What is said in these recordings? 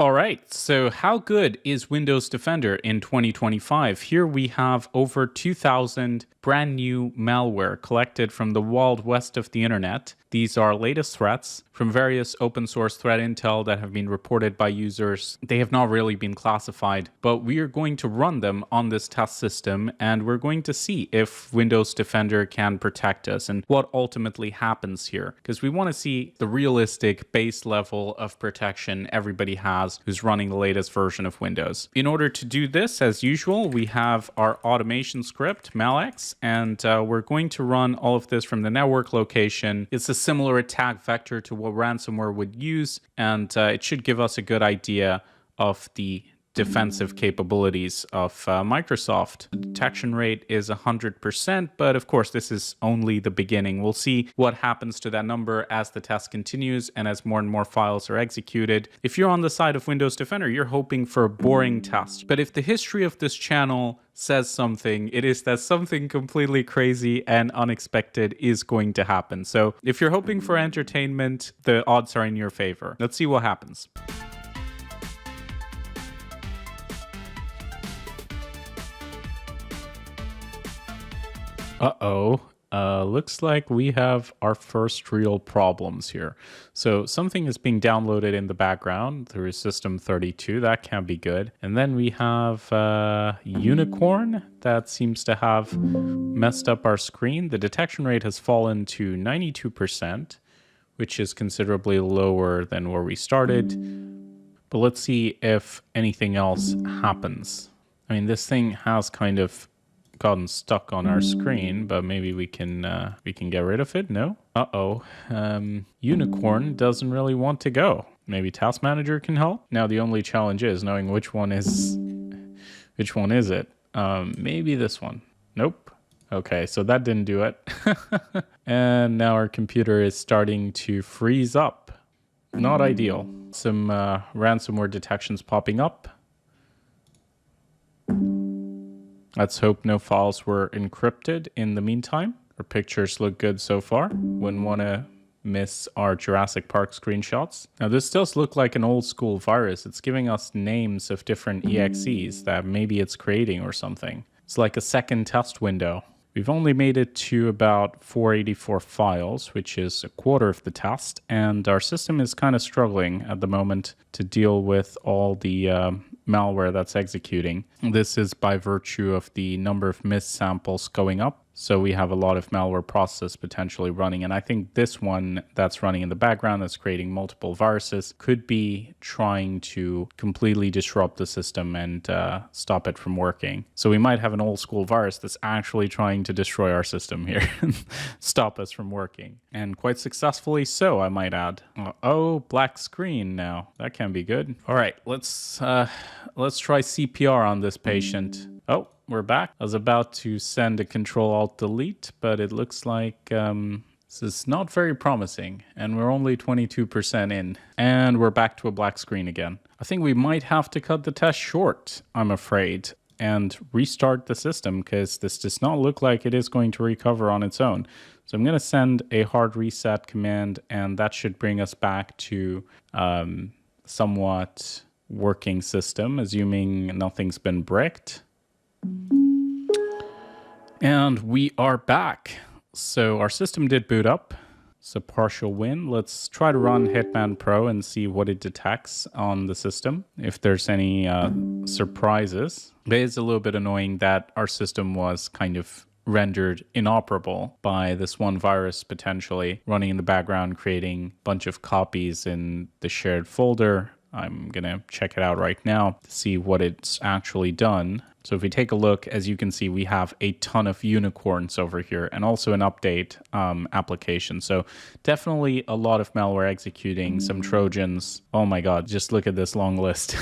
All right, so how good is Windows Defender in 2025? Here we have over 2,000 brand new malware collected from the wild west of the internet. These are latest threats from various open source threat intel that have been reported by users. They have not really been classified, but we are going to run them on this test system and we're going to see if Windows Defender can protect us and what ultimately happens here. Because we want to see the realistic base level of protection everybody has who's running the latest version of Windows. In order to do this, as usual, we have our automation script, malx, and we're going to run all of this from the network location. It's a similar attack vector to what ransomware would use, and it should give us a good idea of the defensive capabilities of Microsoft. The detection rate is 100%, but of course this is only the beginning. We'll see what happens to that number as the test continues and as more and more files are executed. If you're on the side of Windows Defender, you're hoping for a boring test. But if the history of this channel says something, it is that something completely crazy and unexpected is going to happen. So if you're hoping for entertainment, the odds are in your favor. Let's see what happens. Uh-oh. Looks like we have our first real problems here. So something is being downloaded in the background through System32. That can be good. And then we have Unicorn that seems to have messed up our screen. The detection rate has fallen to 92%, which is considerably lower than where we started. But let's see if anything else happens. I mean, this thing has kind of gotten stuck on our screen, but maybe we can get rid of it. No? Unicorn doesn't really want to go. Maybe Task Manager can help. Now the only challenge is knowing which one is it. Maybe this one. Nope. Okay, so that didn't do it. And now our computer is starting to freeze up. Not ideal. Some ransomware detections popping up. Let's hope no files were encrypted in the meantime. Our pictures look good so far. Wouldn't want to miss our Jurassic Park screenshots. Now this does look like an old school virus. It's giving us names of different EXEs that maybe it's creating or something. It's like a second test window. We've only made it to about 484 files, which is a quarter of the test. And our system is kind of struggling at the moment to deal with all the malware that's executing. This is by virtue of the number of missed samples going up. So we have a lot of malware process potentially running. And I think this one that's running in the background that's creating multiple viruses could be trying to completely disrupt the system and stop it from working. So we might have an old school virus that's actually trying to destroy our system here and stop us from working. And quite successfully so, I might add. Oh, black screen now. That can be good. All right, let's try CPR on this patient. Oh, we're back. I was about to send a Control-Alt-Delete, but it looks like this is not very promising, and we're only 22% in. And we're back to a black screen again. I think we might have to cut the test short, I'm afraid, and restart the system, because this does not look like it is going to recover on its own. So I'm going to send a hard reset command, and that should bring us back to somewhat working system, assuming nothing's been bricked. And we are back. So our system did boot up. It's a partial win. Let's try to run Hitman Pro and see what it detects on the system, if there's any surprises. It is a little bit annoying that our system was kind of rendered inoperable by this one virus potentially running in the background, creating a bunch of copies in the shared folder. I'm going to check it out right now to see what it's actually done. So if we take a look, as you can see, we have a ton of unicorns over here and also an update application. So definitely a lot of malware executing, some Trojans. Oh my God, just look at this long list.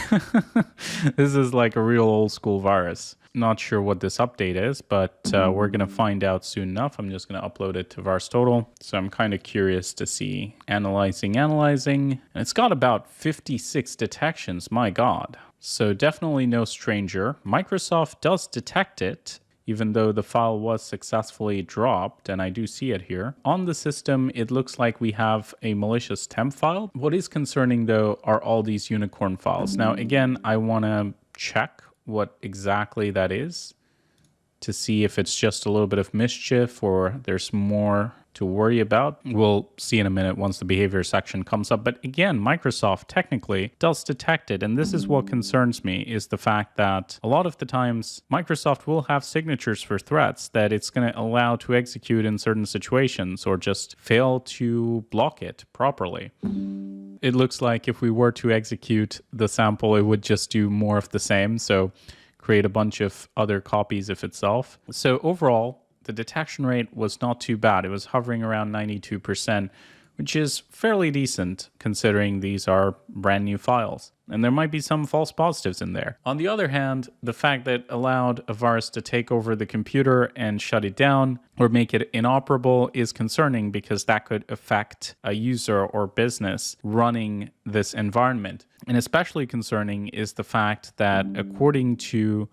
This is like a real old school virus. Not sure what this update is, but we're going to find out soon enough. I'm just going to upload it to VirusTotal. So I'm kind of curious to see. Analyzing. And it's got about 56 detections. My God. So definitely no stranger. Microsoft does detect it. even though the file was successfully dropped, and I do see it here. On the system, it looks like we have a malicious temp file. What is concerning though are all these unicorn files. Now, again, I want to check what exactly that is to see if it's just a little bit of mischief or there's more to worry about. We'll see in a minute once the behavior section comes up. But again, Microsoft technically does detect it. And this is what concerns me, is the fact that a lot of the times Microsoft will have signatures for threats that it's going to allow to execute in certain situations or just fail to block it properly. It looks like if we were to execute the sample, it would just do more of the same. So create a bunch of other copies of itself. So overall, the detection rate was not too bad. It was hovering around 92%, which is fairly decent considering these are brand new files. And there might be some false positives in there. On the other hand, the fact that it allowed a virus to take over the computer and shut it down or make it inoperable is concerning, because that could affect a user or business running this environment. And especially concerning is the fact that according to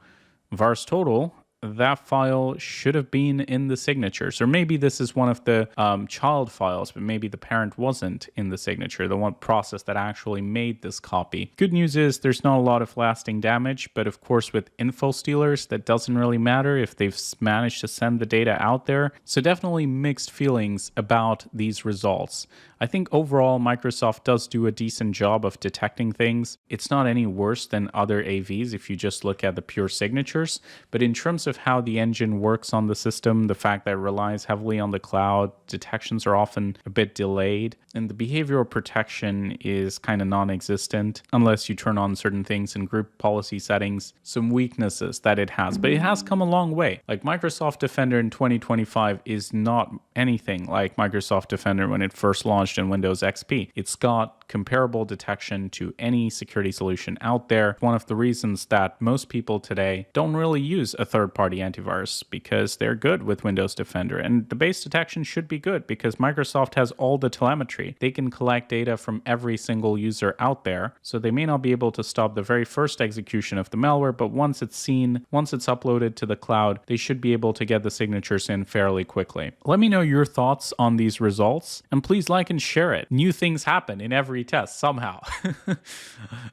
VirusTotal, that file should have been in the signatures. Or maybe this is one of the child files, but maybe the parent wasn't in the signature, the one process that actually made this copy. Good news is there's not a lot of lasting damage, but of course with info stealers, that doesn't really matter if they've managed to send the data out there. So definitely mixed feelings about these results. I think overall Microsoft does do a decent job of detecting things. It's not any worse than other AVs if you just look at the pure signatures, but in terms of how the engine works on the system, the fact that it relies heavily on the cloud, detections are often a bit delayed, and the behavioral protection is kind of non-existent unless you turn on certain things in group policy settings. Some weaknesses that it has, but it has come a long way. Like Microsoft Defender in 2025 is not anything like Microsoft Defender when it first launched in Windows XP. It's got comparable detection to any security solution out there. One of the reasons that most people today don't really use a third-party antivirus, because they're good with Windows Defender, and the base detection should be good because Microsoft has all the telemetry. They can collect data from every single user out there, so they may not be able to stop the very first execution of the malware, but once it's seen, once it's uploaded to the cloud, they should be able to get the signatures in fairly quickly. Let me know your thoughts on these results, and please like and share it. New things happen in every test somehow.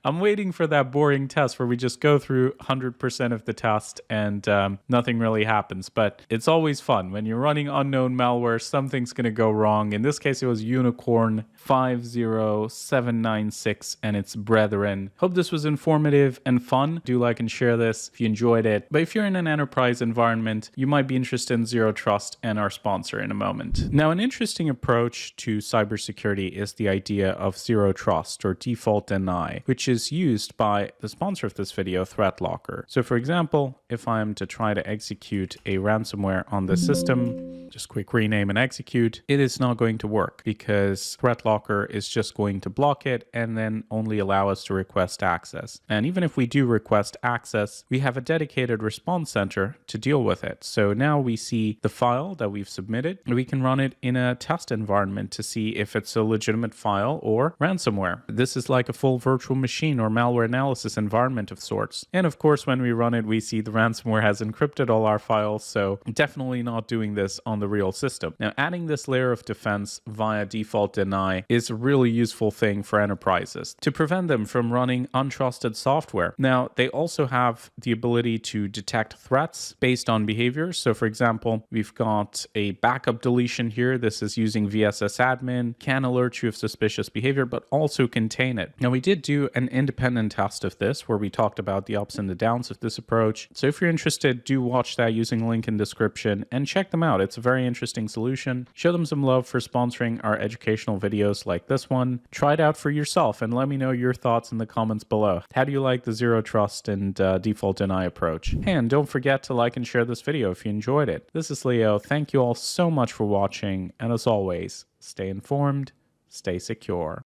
I'm waiting for that boring test where we just go through 100% of the test and nothing really happens, but it's always fun. When you're running unknown malware, something's going to go wrong. In this case, it was Unicorn 50796 and its brethren. Hope this was informative and fun. Do like and share this if you enjoyed it. But if you're in an enterprise environment, you might be interested in Zero Trust and our sponsor in a moment. Now, an interesting approach to cybersecurity is the idea of Zero Trust or default deny, which is used by the sponsor of this video, ThreatLocker. So for example, if I'm to try to execute a ransomware on the system, just quick rename and execute, it is not going to work because ThreatLocker is just going to block it and then only allow us to request access. And even if we do request access, we have a dedicated response center to deal with it. So now we see the file that we've submitted, and we can run it in a test environment to see if it's a legitimate file or ransomware. This is like a full virtual machine or malware analysis environment of sorts. And of course, when we run it, we see the ransomware has encrypted all our files, so definitely not doing this on the real system. Now, adding this layer of defense via default deny is a really useful thing for enterprises to prevent them from running untrusted software. Now, they also have the ability to detect threats based on behavior. So for example, we've got a backup deletion here. This is using VSS admin, can alert you of suspicious behavior, but also contain it. Now, we did do an independent test of this where we talked about the ups and the downs of this approach. So if you're interested, do watch that using the link in description and check them out. It's a very interesting solution. Show them some love for sponsoring our educational videos like this one. Try it out for yourself and let me know your thoughts in the comments below. How do you like the Zero Trust and default deny approach? And don't forget to like and share this video if you enjoyed it. This is Leo. Thank you all so much for watching, and as always, stay informed, stay secure.